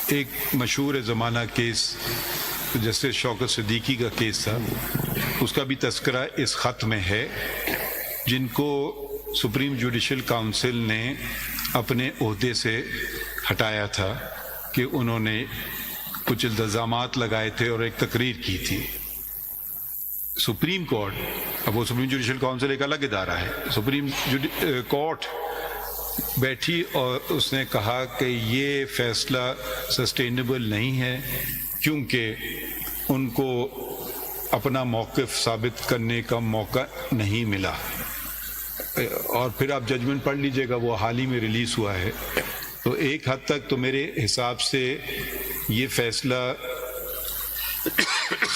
ایک مشہور زمانہ کیس جسٹس شوکت صدیقی کا کیس تھا، اس کا بھی تذکرہ اس خط میں ہے، جن کو سپریم جوڈیشل کاؤنسل نے اپنے عہدے سے ہٹایا تھا کہ انہوں نے کچھ الزامات لگائے تھے اور ایک تقریر کی تھی۔ سپریم کورٹ، اب وہ سپریم جوڈیشل کاؤنسل ایک الگ ادارہ ہے، سپریم کورٹ بیٹھی اور اس نے کہا کہ یہ فیصلہ سسٹینیبل نہیں ہے، کیونکہ ان کو اپنا موقف ثابت کرنے کا موقع نہیں ملا۔ اور پھر آپ ججمنٹ پڑھ لیجئے گا، وہ حال ہی میں ریلیز ہوا ہے۔ تو ایک حد تک تو میرے حساب سے یہ فیصلہ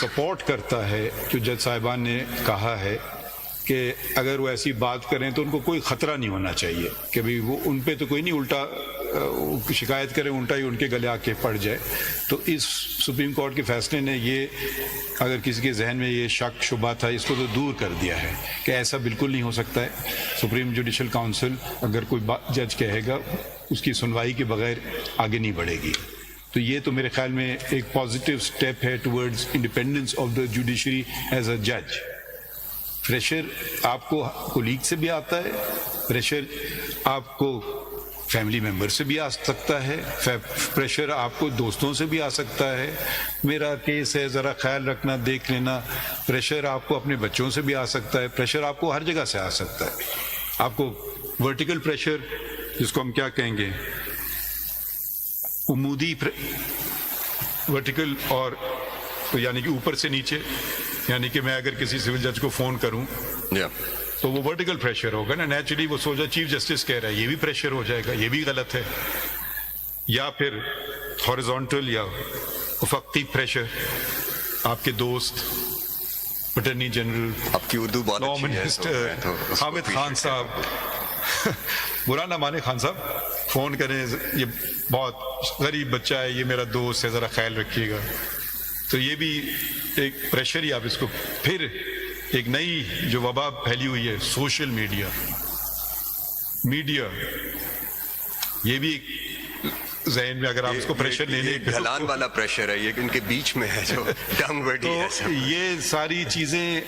سپورٹ کرتا ہے جو جج صاحبان نے کہا ہے کہ اگر وہ ایسی بات کریں تو ان کو کوئی خطرہ نہیں ہونا چاہیے کہ بھی وہ ان پہ تو کوئی نہیں الٹا شکایت کریں، الٹا ہی ان کے گلے آ کے پڑ جائے۔ تو اس سپریم کورٹ کے فیصلے نے یہ، اگر کسی کے ذہن میں یہ شک شبہ تھا، اس کو تو دور کر دیا ہے کہ ایسا بالکل نہیں ہو سکتا ہے۔ سپریم جوڈیشل کاؤنسل اگر کوئی جج کہے گا، اس کی سنوائی کے بغیر آگے نہیں بڑھے گی۔ تو یہ تو میرے خیال میں ایک پازیٹیو سٹیپ ہے towards independence of the judiciary as a جج۔ پریشر آپ کو کولیگ سے بھی آتا ہے، پریشر آپ کو فیملی ممبر سے بھی آ سکتا ہے، پریشر آپ کو دوستوں سے بھی آ سکتا ہے، میرا کیس ہے ذرا خیال رکھنا، دیکھ لینا۔ پریشر آپ کو اپنے بچوں سے بھی آ سکتا ہے، پریشر آپ کو ہر جگہ سے آ سکتا ہے۔ آپ کو ورٹیکل پریشر، جس کو ہم کیا کہیں گے، عمودی ورٹیکل، اور یعنی کہ اوپر سے نیچے، یعنی کہ میں اگر کسی سول جج کو فون کروں تو وہ ورٹیکل پریشر ہوگا نا، نیچرلی وہ سوچا چیف جسٹس کہہ رہا ہے، یہ بھی پریشر ہو جائے گا، یہ بھی غلط ہے۔ یا پھر ہاریزونٹل یا افقی پریشر، آپ کے دوست اٹارنی جنرل، آپ کی اردو بہت لا اچھی ہے، منسٹر حامد خان صاحب، برا نہ مانے خان صاحب، فون کریں، یہ بہت غریب بچہ ہے، یہ میرا دوست ہے، ذرا خیال رکھیے گا۔ تو یہ بھی ایک پریشر ہی آپ اس کو۔ پھر ایک نئی جو وبا پھیلی ہوئی ہے، سوشل میڈیا، یہ بھی ذہن میں اگر آپ اس کو پریشر لے لیں، ڈھلان والا پریشر ہے، یہ ان کے بیچ میں ہے جو ڈاؤن ورڈ ہی ہے۔ تو یہ ساری چیزیں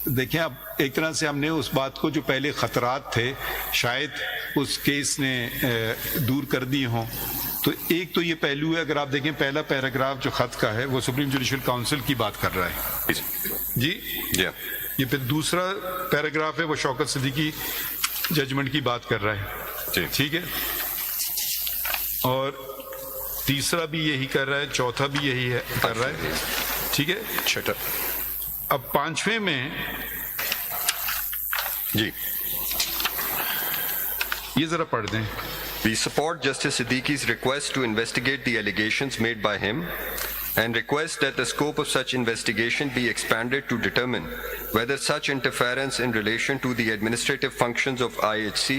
دیکھیں، اب ایک طرح سے ہم نے اس بات کو جو پہلے خطرات تھے شاید اس کیس نے دور کر دیے ہوں۔ تو ایک تو یہ پہلو ہے، اگر آپ دیکھیں پہلا پیراگراف جو خط کا ہے وہ سپریم جوڈیشل کاؤنسل کی بات کر رہا ہے جی۔ یہ پھر دوسرا پیراگراف ہے وہ شوکت صدیقی ججمنٹ کی بات کر رہا ہے، ٹھیک ہے، اور تیسرا بھی یہی کر رہا ہے، چوتھا بھی یہی ہے کر رہا ہے، ٹھیک ہے، چھٹا۔ اب پانچویں میں جی یہ ذرا پڑھ دیں۔ We support Justice Siddiqui's request to investigate the allegations made by him and request that the scope of such investigation be expanded to determine whether such interference in relation to the administrative functions of IHC,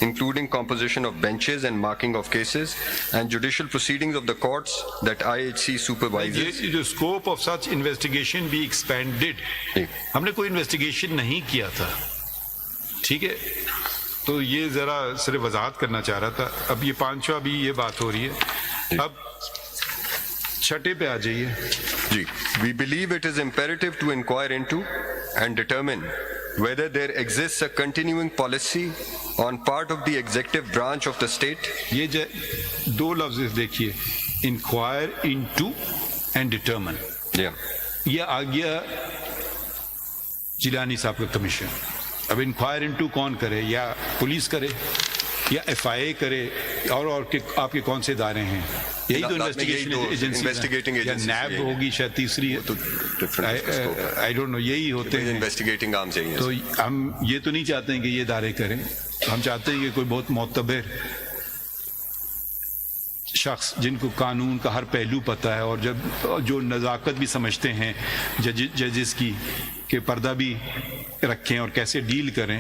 including composition of benches and marking of cases, and judicial proceedings of the courts that IHC supervises. یہ جو scope of such investigation be expanded، ہم نے کوئی investigation نہیں کیا تھا، ٹھیک ہے، تو یہ ذرا صرف وضاحت کرنا چاہ رہا تھا۔ اب یہ پانچواں بھی یہ بات ہو رہی ہے۔ اب چھٹے پہ آ جائیے جی۔ We believe it is imperative to inquire into and determine whether there exists a continuing policy on part of the executive branch of the state. یہ دو لفظ دیکھیے، انکوائر انٹو اینڈ ڈٹرمن۔ یہ آ گیا جیلانی صاحب کا کمیشن۔ اب انکوائر انٹو کون کرے، یا پولیس کرے یا ایف آئی اے کرے، اور آپ کے کون سے ادارے ہیں؟ یہی تو انویسٹیگیشن ایجنسی، یا نیب ہوگی شاید تیسری، آئی ڈونٹ نو، یہی ہوتے ہیں انویسٹیگیٹنگ آرم چاہیے۔ تو ہم یہ تو نہیں چاہتے ہیں کہ یہ ادارے کریں، ہم چاہتے ہیں کہ کوئی بہت معتبر شخص جن کو قانون کا ہر پہلو پتہ ہے، اور جو نزاکت بھی سمجھتے ہیں ججز کی، کہ پردہ بھی رکھیں اور کیسے ڈیل کریں۔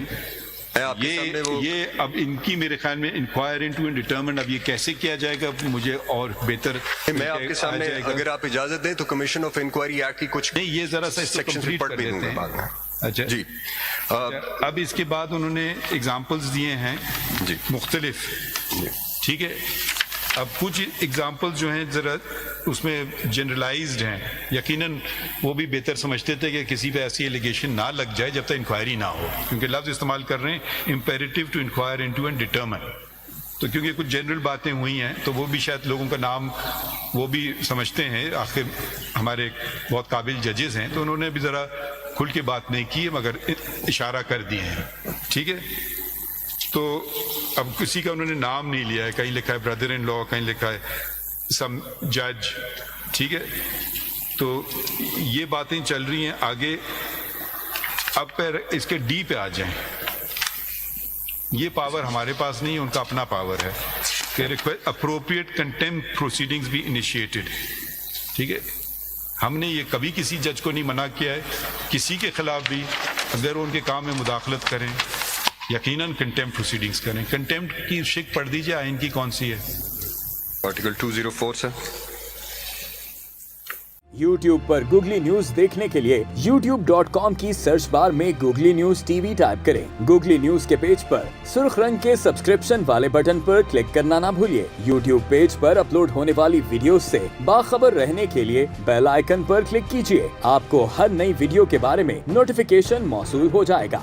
یہ اب ان کی میرے خیال میں انکوائر انٹو اینڈ ڈٹرمن، اب یہ کیسے کیا جائے گا مجھے اور بہتر، میں آپ کے سامنے اگر آپ اجازت دیں تو کمیشن آف انکوائری ایکٹ کی کچھ نہیں، یہ ذرا سا سیکشن پڑھ بھی دوں گا۔ اچھا جی، اب اس کے بعد انہوں نے ایگزامپلز دیے ہیں مختلف، ٹھیک ہے۔ اب کچھ اگزامپل جو ہیں ذرا اس میں جنرلائزڈ ہیں، یقیناً وہ بھی بہتر سمجھتے تھے کہ کسی پہ ایسی ایلیگیشن نہ لگ جائے جب تک انکوائری نہ ہو، کیونکہ لفظ استعمال کر رہے ہیں imperative to inquire into and determine, تو کیونکہ کچھ جنرل باتیں ہوئی ہیں تو وہ بھی شاید لوگوں کا نام وہ بھی سمجھتے ہیں، آخر ہمارے بہت قابل ججز ہیں تو انہوں نے بھی ذرا کھل کے بات نہیں کی ہے مگر اشارہ کر دیے ہیں، ٹھیک ہے. تو اب کسی کا انہوں نے نام نہیں لیا ہے، کہیں لکھا ہے بردر ان لا، کہیں لکھا ہے سم جج، ٹھیک ہے. تو یہ باتیں چل رہی ہیں آگے. اب پھر اس کے ڈی پہ آ جائیں. یہ پاور ہمارے پاس نہیں ہے، ان کا اپنا پاور ہے کہ اپروپریٹ کنٹیمپٹ پروسیڈنگز بھی انیشیٹڈ، ٹھیک ہے. ہم نے یہ کبھی کسی جج کو نہیں منع کیا ہے، کسی کے خلاف بھی اگر وہ ان کے کام میں مداخلت کریں یقیناً کنٹیمپٹ پروسیڈنگز کریں. کنٹیمپٹ کی شک پڑھ دیجیے آئین کی کون سی ہے. آرٹیکل 204 سر. YouTube پر گوگلی نیوز دیکھنے کے لیے youtube.com کی سرچ بار میں googly news T V type کریں. گوگلی نیوز کے پیج پر سرخ رنگ کے سبسکرپشن والے بٹن پر کلک کرنا نہ بھولیے. YouTube پیج پر اپلوڈ ہونے والی ویڈیوز سے باخبر رہنے کے لیے بیل آئیکن پر کلک کیجیے. آپ کو ہر نئی ویڈیو کے بارے میں نوٹیفیکیشن موصول ہو جائے گا.